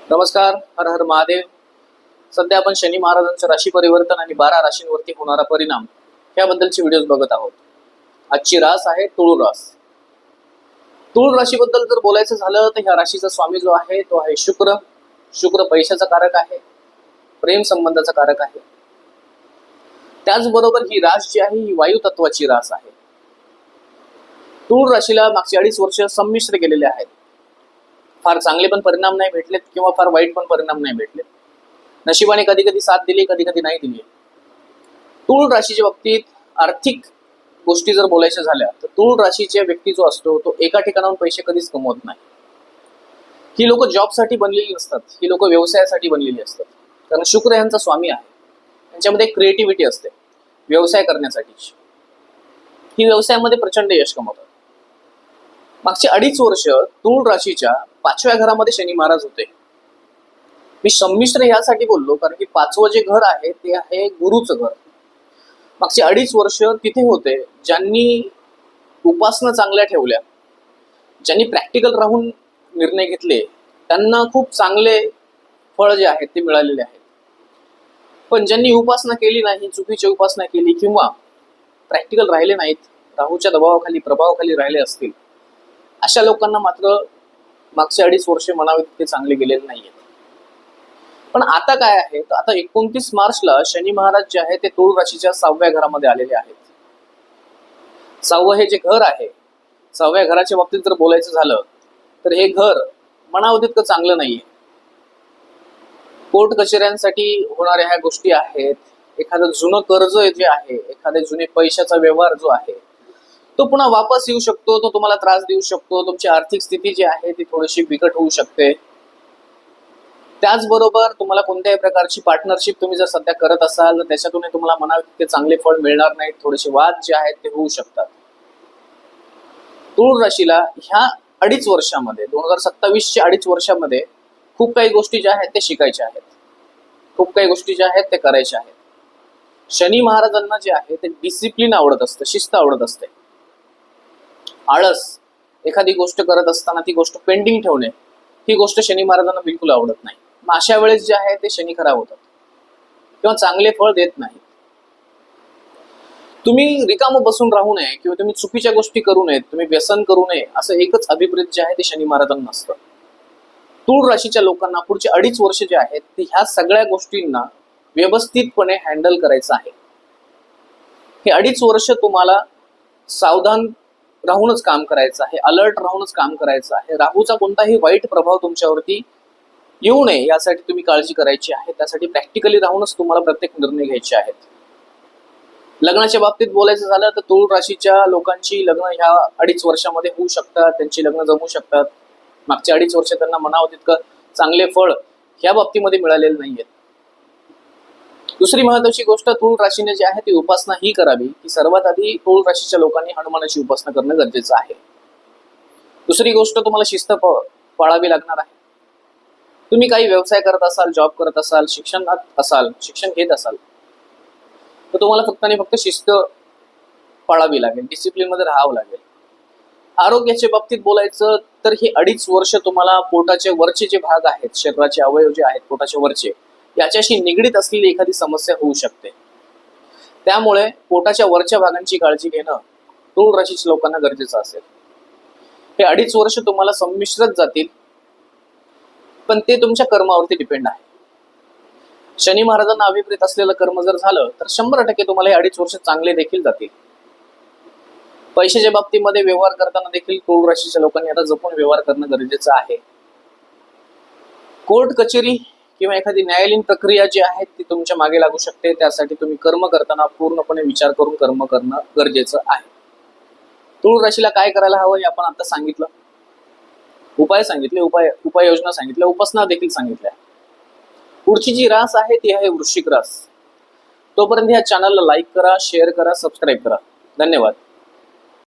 नमस्कार. हर हर महादेव. सध्या आपण शनी महाराजांचं राशी परिवर्तन आणि 12 राशींवरती होणारा परिणाम याबद्दलचे व्हिडिओज बघत आहोत. आजची रास आहे तुळ रास. तुळ राशीबद्दल जर बोलायचं झालं तर ह्या राशीचा स्वामी जो आहे तो आहे शुक्र. शुक्र पैशाचा कारक आहे, प्रेम संबंधाचा कारक आहे. त्याचबरोबर ही रास जी आहे ही वायू तत्वाची रास आहे. तुळ राशीला मागची 2.5 वर्ष संमिश्र गेलेले आहेत. फार चांगले पण परिणाम नाही भेटलेत किंवा फार वाईट पण परिणाम नाही भेटलेत. नशिबाने कधी कधी साथ दिली, कधी कधी नाही दिली. तुळ राशीच्या बाबतीत आर्थिक गोष्टी जर बोलायच्या झाल्या तर तुळ राशीच्या व्यक्ती जो असतो तो एका ठिकाणाहून पैसे कधीच कमवत नाही. ही लोक जॉबसाठी बनलेली नसतात, ही लोक व्यवसायासाठी बनलेली असतात. कारण शुक्र यांचा स्वामी आहे. त्यांच्यामध्ये क्रिएटिव्हिटी असते व्यवसाय करण्यासाठी. ही व्यवसायामध्ये प्रचंड यश कमवतात. मागचे 2.5 वर्ष तुळ राशीच्या 5व्या घरामध्ये शनी महाराज होते. मी संमिश्र यासाठी बोललो कारण की 5वं जे घर आहे ते आहे गुरुचं घर. मागचे 2.5 वर्ष तिथे होते ज्यांनी उपासना चांगल्या ठेवल्या, ज्यांनी प्रॅक्टिकल राहून निर्णय घेतले, त्यांना खूप चांगले फळ जे आहेत ते मिळालेले आहेत. पण ज्यांनी उपासना केली नाही, चुकीची उपासना केली किंवा प्रॅक्टिकल राहिले नाहीत, राहूच्या दबावाखाली प्रभावाखाली राहिले असतील, अशा लोकांना मात्र मागचे 2.5 वर्ष म्हणावे तितके चांगले गेलेले नाहीयेत. पण आता काय आहे तर आता 29 मार्चला शनी महाराज जे आहे ते तुळ राशीच्या 6व्या घरामध्ये आलेले आहेत. 6वं हे जे घर आहे, 6व्या घराच्या बाबतीत जर बोलायचं झालं तर हे घर म्हणावं तितकं चांगलं नाहीये. कोर्ट कचेऱ्यांसाठी होणाऱ्या ह्या गोष्टी आहेत. एखादं जुनं कर्ज जे आहे, एखाद्या जुने पैशाचा व्यवहार जो आहे तो पुन्हा वापस येऊ शकतो, तो तुम्हाला त्रास देऊ शकतो. तुमची आर्थिक स्थिती जी आहे ती थोडीशी बिकट होऊ शकते. त्याचबरोबर तुम्हाला कोणत्याही प्रकारची पार्टनरशिप तुम्ही जर सध्या करत असाल तर त्याच्यातून तुम्हाला म्हणावे तितके चांगले फळ मिळणार नाहीत. थोडेसे वाद जे आहेत ते होऊ शकतात. तुळ राशीला ह्या 2.5 वर्षामध्ये 2027च्या 2.5 वर्षामध्ये खूप काही गोष्टी ज्या आहेत ते शिकायच्या आहेत, खूप काही गोष्टी ज्या आहेत ते करायच्या आहेत. शनी महाराजांना जे आहे ते डिसिप्लिन आवडत असतं, शिस्त आवडत असते. आळस, एखादी गोष्ट करत असताना ती गोष्ट पेंडिंग ठेवणे, ही गोष्ट शनी महाराजांना बिलकुल आवडत नाही. मग अशा वेळेस जे आहे ते शनी खराब होतात किंवा चांगले फळ देत नाही. तुम्ही रिकाम बसून राहू नये किंवा तुम्ही चुकीच्या गोष्टी करू नयेत, तुम्ही व्यसन करू नये, असं एकच अभिप्रेत जे आहे ते शनी महाराजांना नसतं. तुळ राशीच्या लोकांना पुढचे 2.5 वर्ष जे आहेत ते ह्या सगळ्या गोष्टींना व्यवस्थितपणे हँडल करायचं आहे. हे 2.5 वर्ष तुम्हाला सावधान राहूनच काम करायचं आहे, अलर्ट राहूनच काम करायचं आहे. राहूचा कोणताही वाईट प्रभाव तुमच्यावरती येऊ नये यासाठी तुम्ही काळजी करायची आहे. त्यासाठी प्रॅक्टिकली राहूनच तुम्हाला प्रत्येक निर्णय घ्यायचे आहेत. लग्नाच्या बाबतीत बोलायचं झालं तर तुळ राशीच्या लोकांची लग्न ह्या 2.5 वर्षामध्ये होऊ शकतात, त्यांची लग्न जमू शकतात. मागच्या 2.5 वर्ष त्यांना म्हणावं तितकं चांगले फळ ह्या बाबतीमध्ये मिळालेले नाहीयेत. दुसरी महत्वाची गोष्ट, तुळ राशीने जी आहे ती उपासना ही करावी की सर्वात आधी तुळ राशीच्या लोकांनी हनुमानाची उपासना करणं गरजेचं आहे. दुसरी गोष्ट, तुम्हाला शिस्त पाळावी लागणार आहे. तुम्ही काही व्यवसाय करत असाल, जॉब करत असाल, शिक्षण घेत असाल तर तुम्हाला फक्त आणि फक्त शिस्त पाळावी लागेल, डिसिप्लिन मध्ये राहावं लागेल. आरोग्याच्या बाबतीत बोलायचं तर हे 2.5 वर्ष तुम्हाला पोटाचे वरचे जे भाग आहेत, शरीराचे अवयव जे आहेत पोटाचे वरचे, याच्याशी निगडीत असलेली एखादी समस्या होऊ शकते. त्यामुळे पोटाच्या वरच्या भागांची काळजी घेणं तुळ राशीच्या लोकांना गरजेचं असेल. हे 2.5 वर्ष तुम्हाला संमिश्रच जातील, पण ते तुमच्या कर्मावरती डिपेंड आहे. शनी महाराजांना अभिप्रेत असलेलं कर्म जर झालं तर 100% तुम्हाला हे 2.5 वर्ष चांगले देखील जातील. पैशाच्या बाबतीमध्ये व्यवहार करताना देखील तुळ राशीच्या लोकांनी आता जपून व्यवहार करणं गरजेचं आहे. कोर्ट कचेरी किंवा एखादी न्यायालयीन प्रक्रिया जी आहे ती तुमच्या मागे लागू शकते. त्यासाठी तुम्ही कर्म करताना पूर्णपणे विचार करून कर्म करणं गरजेचं आहे. तुळ राशीला काय करायला हवं हे आपण आता सांगितलं. उपाय सांगितले, उपाययोजना सांगितल्या, उपासना देखील सांगितल्या. पुढची जी रास आहे ती आहे वृश्चिक रास. तोपर्यंत ह्या चॅनलला लाईक करा, शेअर करा, सबस्क्राईब करा. धन्यवाद.